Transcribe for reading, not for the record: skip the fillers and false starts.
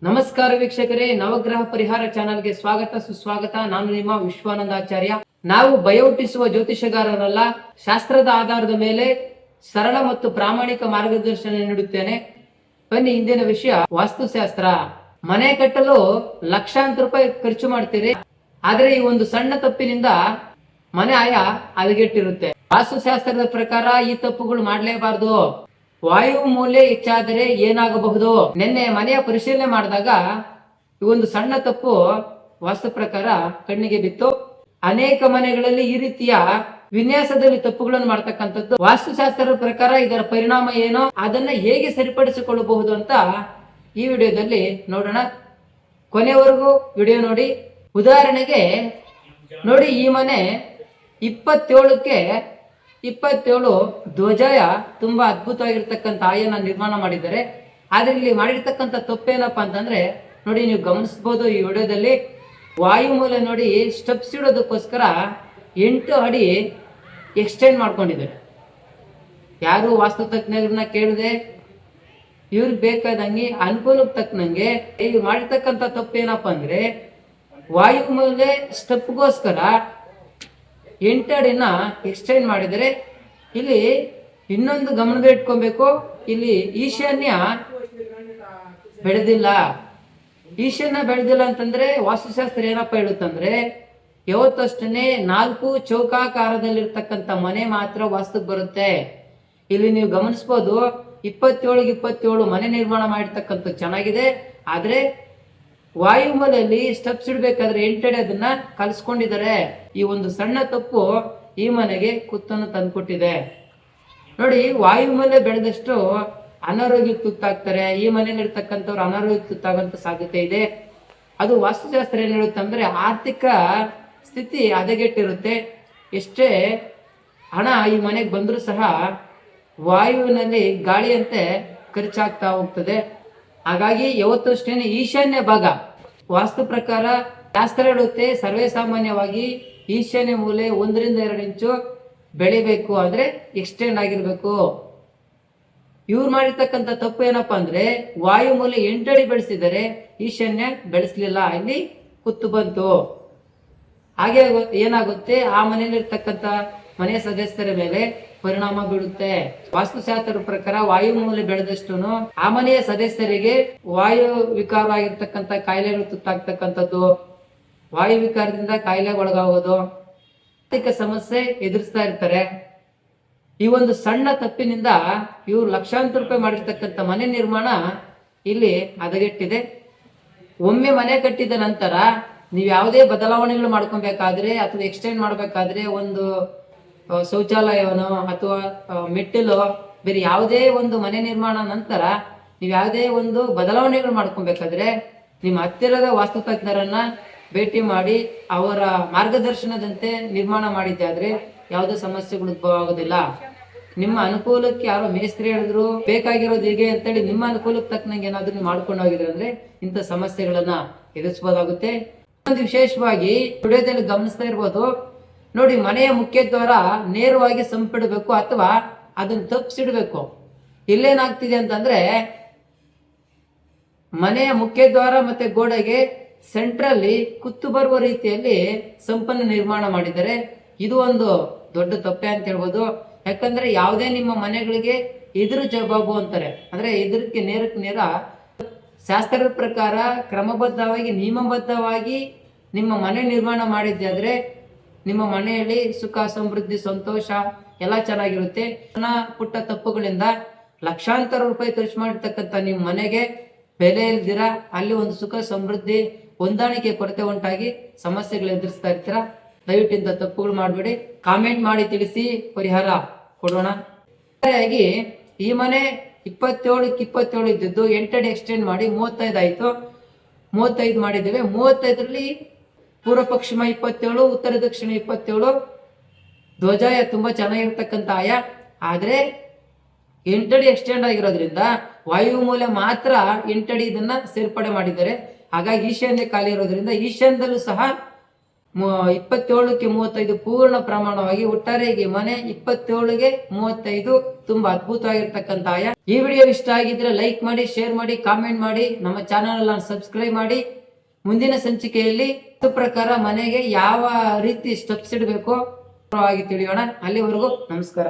ನಮಸ್ಕಾರ ವೀಕ್ಷಕರೇ, ನವಗ್ರಹ ಪರಿಹಾರ ಚಾನಲ್ಗೆ ಸ್ವಾಗತ ಸುಸ್ವಾಗತ. ನಾನು ನಿಮ್ಮ ವಿಶ್ವಾನಂದಾಚಾರ್ಯ. ನಾವು ಭಯ ಹುಟ್ಟಿಸುವ ಜ್ಯೋತಿಷಗಾರರಲ್ಲ. ಶಾಸ್ತ್ರದ ಆಧಾರದ ಮೇಲೆ ಸರಳ ಮತ್ತು ಪ್ರಾಮಾಣಿಕ ಮಾರ್ಗದರ್ಶನ ನೀಡುತ್ತೇನೆ. ಬನ್ನಿ, ಇಂದಿನ ವಿಷಯ ವಾಸ್ತುಶಾಸ್ತ್ರ. ಮನೆ ಕಟ್ಟಲು ಲಕ್ಷಾಂತರ ರೂಪಾಯಿ ಖರ್ಚು ಮಾಡ್ತೀರಿ, ಆದ್ರೆ ಈ ಒಂದು ಸಣ್ಣ ತಪ್ಪಿನಿಂದ ಮನೆ ಆಯ ಹದಗೆಟ್ಟಿರುತ್ತೆ. ವಾಸ್ತುಶಾಸ್ತ್ರದ ಪ್ರಕಾರ ಈ ತಪ್ಪುಗಳು ಮಾಡಲೇಬಾರದು. ವಾಯು ಮೌಲ್ಯ ಹೆಚ್ಚಾದರೆ ಏನಾಗಬಹುದು? ನಿನ್ನೆ ಮನೆಯ ಪರಿಶೀಲನೆ ಮಾಡಿದಾಗ ಈ ಒಂದು ಸಣ್ಣ ತಪ್ಪು ವಾಸ್ತು ಪ್ರಕಾರ ಕಣ್ಣಿಗೆ ಬಿತ್ತು. ಅನೇಕ ಮನೆಗಳಲ್ಲಿ ಈ ರೀತಿಯ ವಿನ್ಯಾಸದಲ್ಲಿ ತಪ್ಪುಗಳನ್ನು ಮಾಡ್ತಕ್ಕಂಥದ್ದು. ವಾಸ್ತುಶಾಸ್ತ್ರದ ಪ್ರಕಾರ ಇದರ ಪರಿಣಾಮ ಏನೋ, ಅದನ್ನ ಹೇಗೆ ಸರಿಪಡಿಸಿಕೊಳ್ಳಬಹುದು ಅಂತ ಈ ವಿಡಿಯೋದಲ್ಲಿ ನೋಡೋಣ. ಕೊನೆವರೆಗೂ ವಿಡಿಯೋ ನೋಡಿ. ಉದಾಹರಣೆಗೆ ನೋಡಿ, ಈ ಮನೆ 27ಕ್ಕೆ 27 ಧ್ವಜಯ ತುಂಬಾ ಅದ್ಭುತವಾಗಿರ್ತಕ್ಕಂಥ ಆಯನ ನಿರ್ಮಾಣ ಮಾಡಿದ್ದಾರೆ. ಆದ್ರೆ ಇಲ್ಲಿ ಮಾಡಿರ್ತಕ್ಕಂಥ ತಪ್ಪೇನಪ್ಪ ಅಂತಂದ್ರೆ, ನೋಡಿ ನೀವು ಗಮನಿಸಬಹುದು ಈ ವಿಡಿಯೋದಲ್ಲಿ, ವಾಯುಮೂಲ ನೋಡಿ ಸ್ಟೆಪ್ಸ್ ಇಡೋದಕ್ಕೋಸ್ಕರ 8 ಅಡಿ ಎಕ್ಸ್ಟೆಂಡ್ ಮಾಡ್ಕೊಂಡಿದ್ದಾರೆ. ಯಾರು ವಾಸ್ತು ತಜ್ಞರನ್ನ ಕೇಳಿದೆ, ಇವ್ರಿಗೆ ಬೇಕಾದಂಗೆ ಅನುಕೂಲಕ್ಕೆ ತಕ್ಕನಂಗೆ ಈಗ ಮಾಡಿರ್ತಕ್ಕಂಥ ತಪ್ಪೇನಪ್ಪ ಅಂದ್ರೆ, ವಾಯುಮೂಲೆ ಸ್ಟೆಪ್ಗೋಸ್ಕರ 8 ಅಡಿನ ಎಕ್ಸ್ಟೆಂಡ್ ಮಾಡಿದರೆ. ಇಲ್ಲಿ ಇನ್ನೊಂದು ಗಮನದ ಇಟ್ಕೊಬೇಕು, ಇಲ್ಲಿ ಈಶಾನ್ಯ ಬೆಳೆದಿಲ್ಲ. ಈಶಾನ್ಯ ಬೆಳೆದಿಲ್ಲ ಅಂತಂದ್ರೆ ವಾಸ್ತುಶಾಸ್ತ್ರ ಏನಪ್ಪ ಹೇಳುತ್ತಂದ್ರೆ, ಯಾವತ್ತಷ್ಟೇ 4 ಚೌಕಾಕಾರದಲ್ಲಿರ್ತಕ್ಕಂಥ ಮನೆ ಮಾತ್ರ ವಾಸ್ತುಕ್ ಬರುತ್ತೆ. ಇಲ್ಲಿ ನೀವು ಗಮನಿಸಬಹುದು 27 ಮನೆ ನಿರ್ಮಾಣ ಮಾಡಿರ್ತಕ್ಕಂಥ ಚೆನ್ನಾಗಿದೆ. ಆದ್ರೆ ವಾಯುಮೂಲೆಯಲ್ಲಿ ಸ್ಟೆಪ್ಸ್ ಇಡಬೇಕಾದ್ರೆ 8 ಅಡಿ ಅದನ್ನ ಕಲ್ಸ್ಕೊಂಡಿದ್ದಾರೆ. ಈ ಒಂದು ಸಣ್ಣ ತಪ್ಪು ಈ ಮನೆಗೆ ಕುತ್ತನ್ನು ತಂದ್ಕೊಟ್ಟಿದೆ. ನೋಡಿ, ವಾಯುಮೂಲೆ ಬೆಳೆದಷ್ಟು ಅನಾರೋಗ್ಯಕ್ಕೆ ತುತ್ತಾಗ್ತಾರೆ. ಈ ಮನೆಯಲ್ಲಿ ಇರ್ತಕ್ಕಂಥವ್ರು ಅನಾರೋಗ್ಯಕ್ಕೆ ತುತ್ತಾಗಂತ ಸಾಧ್ಯತೆ ಇದೆ. ಅದು ವಾಸ್ತುಶಾಸ್ತ್ರ ಏನ್ ಹೇಳುತ್ತೆ ಅಂದ್ರೆ, ಆರ್ಥಿಕ ಸ್ಥಿತಿ ಹದಗೆಟ್ಟಿರುತ್ತೆ. ಎಷ್ಟೇ ಹಣ ಈ ಮನೆಗೆ ಬಂದರೂ ಸಹ ವಾಯುವಿನಲ್ಲಿ ಗಾಳಿಯಂತೆ ಖರ್ಚಾಗ್ತಾ ಹೋಗ್ತದೆ. ಹಾಗಾಗಿ ಯಾವತ್ತೂ ಅಷ್ಟೇ ಈಶಾನ್ಯ ಭಾಗ ವಾಸ್ತು ಪ್ರಕಾರ ಶಾಸ್ತ್ರ ಹೇಳುತ್ತೆ, ಸರ್ವೇ ಸಾಮಾನ್ಯವಾಗಿ ಈಶಾನ್ಯ ಮೂಲೆ 1 ರಿಂದ 2 ಇಂಚು ಬೆಳಿಬೇಕು, ಆದ್ರೆ ಎಕ್ಸ್ಟೆಂಡ್ ಆಗಿರ್ಬೇಕು. ಇವ್ರು ಮಾಡಿರ್ತಕ್ಕಂಥ ತಪ್ಪು ಏನಪ್ಪಾ ಅಂದ್ರೆ, ವಾಯು ಮೂಲೆ 8 ಅಡಿ ಬೆಳೆಸಿದರೆ ಈಶಾನ್ಯ ಬೆಳೆಸಲಿಲ್ಲ, ಇಲ್ಲಿ ಕುತ್ತು ಬಂತು. ಹಾಗೆ ಏನಾಗುತ್ತೆ, ಆ ಮನೆಯಲ್ಲಿ ಇರ್ತಕ್ಕಂಥ ಮನೆಯ ಸದಸ್ಯರ ಮೇಲೆ ಪರಿಣಾಮ ಬೀಳುತ್ತೆ. ವಾಸ್ತುಶಾಸ್ತ್ರದ ಪ್ರಕಾರ ವಾಯು ಮೂಲೆ ಬೆಳೆದಷ್ಟು ಆ ಮನೆಯ ಸದಸ್ಯರಿಗೆ ವಾಯು ವಿಕಾರವಾಗಿರ್ತಕ್ಕಂಥ ಕಾಯಿಲೆಗಳು ತುತ್ತಾಗ್ತಕ್ಕಂಥದ್ದು, ವಾಯು ವಿಕಾರದಿಂದ ಕಾಯಿಲೆಗೆ ಒಳಗಾಗೋದು, ಆರ್ಥಿಕ ಸಮಸ್ಯೆ ಎದುರಿಸ್ತಾ ಇರ್ತಾರೆ. ಈ ಒಂದು ಸಣ್ಣ ತಪ್ಪಿನಿಂದ ಇವ್ರು ಲಕ್ಷಾಂತರ ರೂಪಾಯಿ ಮಾಡಿರ್ತಕ್ಕಂಥ ಮನೆ ನಿರ್ಮಾಣ ಇಲ್ಲಿ ಹದಗೆಟ್ಟಿದೆ. ಒಮ್ಮೆ ಮನೆ ಕಟ್ಟಿದ ನಂತರ ನೀವು ಯಾವುದೇ ಬದಲಾವಣೆಗಳು ಮಾಡ್ಕೊಬೇಕಾದ್ರೆ ಅಥವಾ ಎಕ್ಸ್ಟೆಂಡ್ ಮಾಡ್ಬೇಕಾದ್ರೆ, ಒಂದು ಶೌಚಾಲಯವನೋ ಅಥವಾ ಮೆಟ್ಟಿಲು, ಬೇರೆ ಯಾವುದೇ ಒಂದು ಮನೆ ನಿರ್ಮಾಣ ನಂತರ ನೀವು ಯಾವುದೇ ಒಂದು ಬದಲಾವಣೆಗಳು ಮಾಡ್ಕೊಬೇಕಾದ್ರೆ ನಿಮ್ಮ ಹತ್ತಿರದ ವಾಸ್ತು ತಜ್ಞರನ್ನ ಭೇಟಿ ಮಾಡಿ ಅವರ ಮಾರ್ಗದರ್ಶನದಂತೆ ನಿರ್ಮಾಣ ಮಾಡಿದ್ದೆ ಆದ್ರೆ ಯಾವುದೇ ಸಮಸ್ಯೆಗಳು ಉದ್ಭವ ಆಗೋದಿಲ್ಲ. ನಿಮ್ಮ ಅನುಕೂಲಕ್ಕೆ ಯಾರೋ ಮೇಸ್ತ್ರಿ ಹೇಳಿದ್ರು ಬೇಕಾಗಿರೋದು ಹೀಗೆ ಅಂತೇಳಿ ನಿಮ್ಮ ಅನುಕೂಲಕ್ಕೆ ತಕ್ಕನಂಗೆ ಏನಾದ್ರೂ ನೀವು ಮಾಡ್ಕೊಂಡು ಹೋಗಿದ್ರೆ ಅಂದ್ರೆ ಇಂಥ ಸಮಸ್ಯೆಗಳನ್ನ ಎದುರಿಸಬಹುದಾಗುತ್ತೆ. ಒಂದು ವಿಶೇಷವಾಗಿ ವಿಡಿಯೋದಲ್ಲಿ ಗಮನಿಸ್ತಾ ಇರ್ಬೋದು, ನೋಡಿ, ಮನೆಯ ಮುಖ್ಯ ದ್ವಾರ ನೇರವಾಗಿ ಸಂಪಿಡಬೇಕು ಅಥವಾ ಅದನ್ನ ತಪ್ಪಿಸಿಡ್ಬೇಕು. ಇಲ್ಲೇನಾಗ್ತಿದೆ ಅಂತಂದ್ರೆ, ಮನೆಯ ಮುಖ್ಯ ದ್ವಾರ ಮತ್ತೆ ಗೋಡೆಗೆ ಸೆಂಟ್ರಲ್ಲಿ ಕುತ್ತು ಬರುವ ರೀತಿಯಲ್ಲಿ ಸಂಪನ್ನು ನಿರ್ಮಾಣ ಮಾಡಿದರೆ ಇದು ಒಂದು ದೊಡ್ಡ ತಪ್ಪೆ ಅಂತ ಹೇಳ್ಬೋದು. ಯಾಕಂದ್ರೆ ಯಾವುದೇ ನಿಮ್ಮ ಮನೆಗಳಿಗೆ ಎದುರು ಜವಾಬು ಅಂತಾರೆ, ಅಂದ್ರೆ ಎದುರಕ್ಕೆ ನೇರಕ್ಕೆ ನೇರ ಶಾಸ್ತ್ರದ ಪ್ರಕಾರ ಕ್ರಮಬದ್ಧವಾಗಿ ನಿಯಮಬದ್ಧವಾಗಿ ನಿಮ್ಮ ಮನೆ ನಿರ್ಮಾಣ ಮಾಡಿದ್ದೆ ಆದ್ರೆ ನಿಮ್ಮ ಮನೆಯಲ್ಲಿ ಸುಖ ಸಮೃದ್ಧಿ ಸಂತೋಷ ಎಲ್ಲ ಚೆನ್ನಾಗಿರುತ್ತೆ. ಸಣ್ಣ ಪುಟ್ಟ ತಪ್ಪುಗಳಿಂದ ಲಕ್ಷಾಂತರ ರೂಪಾಯಿ ಖರ್ಚು ಮಾಡಿರ್ತಕ್ಕಂಥ ನಿಮ್ಮ ಮನೆಗೆ ಬೆಲೆ ಇಲ್ದಿರ ಅಲ್ಲಿ ಒಂದು ಸುಖ ಸಮೃದ್ಧಿ ಹೊಂದಾಣಿಕೆ ಕೊರತೆ ಉಂಟಾಗಿ ಸಮಸ್ಯೆಗಳು ಎದುರಿಸ್ತಾ ಇರ್ತೀರಾ. ದಯವಿಟ್ಟು ಇಂಥ ತಪ್ಪುಗಳು ಮಾಡಬೇಡಿ. ಕಾಮೆಂಟ್ ಮಾಡಿ ತಿಳಿಸಿ, ಪರಿಹಾರ ಕೊಡೋಣ. ಹಾಗಾಗಿ ಈ ಮನೆ 27ಕ್ಕೆ 27 ಇದ್ದಿದ್ದು 8 ಅಡಿ ಎಕ್ಸ್ಟೆಂಡ್ ಮಾಡಿ 35 ಆಯ್ತು. 35 ಮಾಡಿದ್ದೇವೆ. 35ರಲ್ಲಿ ಪೂರ್ವ ಪಶ್ಚಿಮ 27, ಉತ್ತರ ದಕ್ಷಿಣ 27, ಧ್ವಜಾಯ ತುಂಬಾ ಚೆನ್ನಾಗಿರ್ತಕ್ಕಂಥ ಆಯ. ಆದ್ರೆ 8 ಅಡಿ ಎಕ್ಸ್ಟೆಂಡ್ ಆಗಿರೋದ್ರಿಂದ ವಾಯು ಮೂಲೆ ಮಾತ್ರ 8 ಅಡಿ ಇದನ್ನ ಸೇರ್ಪಡೆ ಮಾಡಿದ್ದಾರೆ. ಹಾಗಾಗಿ ಈಶಾನ್ಯ ಖಾಲಿ ಇರೋದ್ರಿಂದ ಈಶಾನ್ಯದಲ್ಲೂ ಸಹ 27ಕ್ಕೆ 35 ಪೂರ್ಣ ಪ್ರಮಾಣವಾಗಿ ಒಟ್ಟಾರೆಯಾಗಿ ಮನೆ 27ಗೆ 35 ತುಂಬಾ ಅದ್ಭುತವಾಗಿರ್ತಕ್ಕಂಥ ಆಯ. ಈ ವಿಡಿಯೋ ಇಷ್ಟ ಆಗಿದ್ರೆ ಲೈಕ್ ಮಾಡಿ, ಶೇರ್ ಮಾಡಿ, ಕಾಮೆಂಟ್ ಮಾಡಿ, ನಮ್ಮ ಚಾನಲ್ ಅನ್ನು ಸಬ್ಸ್ಕ್ರೈಬ್ ಮಾಡಿ. ಮುಂದಿನ ಸಂಚಿಕೆಯಲ್ಲಿ ಪ್ರಕಾರ ಮನೆಗೆ ಯಾವ ರೀತಿ ಸ್ಟೆಪ್ಸ್ ಇಡಬೇಕು ತಿಳಿಯೋಣ. ಅಲ್ಲಿವರೆಗೂ ನಮಸ್ಕಾರ.